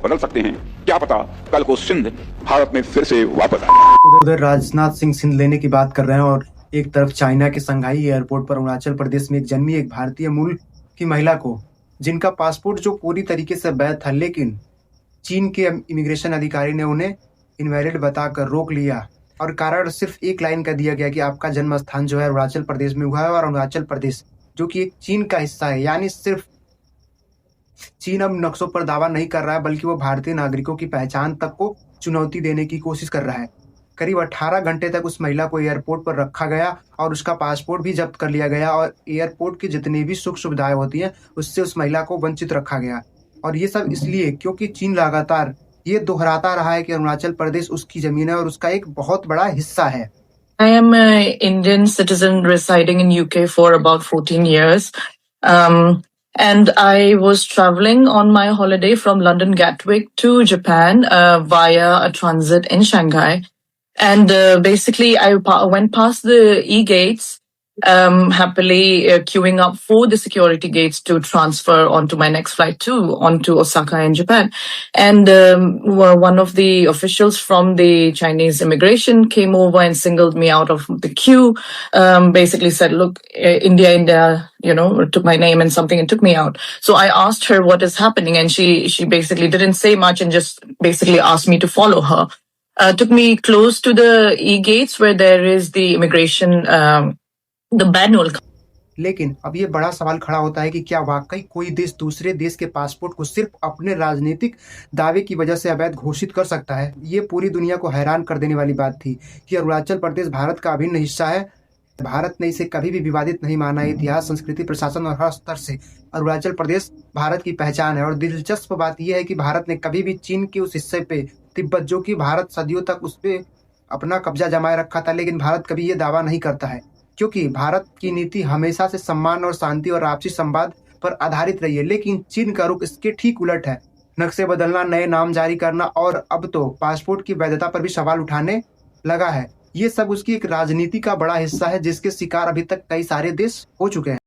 बदल सकते हैं। क्या पता कल को सिंध भारत में फिर से वापस आए। उधर राजनाथ सिंह सिंध लेने की बात कर रहे हैं और एक तरफ चाइना के संघाई एयरपोर्ट पर अरुणाचल प्रदेश में एक जन्मी एक भारतीय मूल की महिला को, जिनका पासपोर्ट जो पूरी तरीके से वैध था, लेकिन चीन के इमिग्रेशन अधिकारी ने उन्हें इनवैलिड बताकर रोक लिया और कारण सिर्फ एक लाइन का दिया गया कि आपका जन्म स्थान जो है अरुणाचल प्रदेश में हुआ है और अरुणाचल प्रदेश जो कि एक चीन का हिस्सा है। यानी सिर्फ चीन अब नक्शों पर दावा नहीं कर रहा है, बल्कि वो भारतीय नागरिकों की पहचान तक को चुनौती देने की कोशिश कर रहा है। करीब 18 घंटे तक उस महिला को एयरपोर्ट पर रखा गया और उसका पासपोर्ट भी जब्त कर लिया गया और एयरपोर्ट की जितनी भी सुख सुविधाएं होती हैं उससे उस महिला को वंचित रखा गया। और ये सब इसलिए क्योंकि चीन लगातार ये दोहराता रहा है कि अरुणाचल प्रदेश उसकी जमीन है और उसका एक बहुत बड़ा हिस्सा है। I am an Indian citizen residing in UK for about 14 years. And I was traveling on my holiday from London Gatwick to Japan via a transit in Shanghai. And basically, I went past the e-gates, happily queuing up for the security gates to transfer onto my next flight onto Osaka in Japan. And one of the officials from the Chinese immigration came over and singled me out of the queue, basically said, look, India, took my name and something and took me out. So I asked her what is happening, and she basically didn't say much and just basically asked me to follow her. Took me close to the e-gates where there is the immigration, the manual. लेकिन अब ये बड़ा सवाल खड़ा होता है कि क्या वाकई कोई देश दूसरे देश के पासपोर्ट को सिर्फ अपने राजनीतिक दावे की वजह से अवैध घोषित कर सकता है। ये पूरी दुनिया को हैरान कर देने वाली बात थी कि अरुणाचल प्रदेश भारत का अभिन्न हिस्सा है। भारत ने इसे कभी भी विवादित नहीं माना। इतिहास, संस्कृति, प्रशासन और हर स्तर से अरुणाचल प्रदेश भारत की पहचान है। और दिलचस्प बात यह है कि भारत ने कभी भी चीन के उस हिस्से पे, तिब्बत, जो कि भारत सदियों तक उस पर अपना कब्जा जमाए रखा था, लेकिन भारत कभी ये दावा नहीं करता है क्योंकि भारत की नीति हमेशा से सम्मान और शांति और आपसी संवाद पर आधारित रही है। लेकिन चीन का रुख इसके ठीक उलट है। नक्शे बदलना, नए नाम जारी करना और अब तो पासपोर्ट की वैधता पर भी सवाल उठाने लगा है। ये सब उसकी एक राजनीति का बड़ा हिस्सा है जिसके शिकार अभी तक कई सारे देश हो चुके हैं।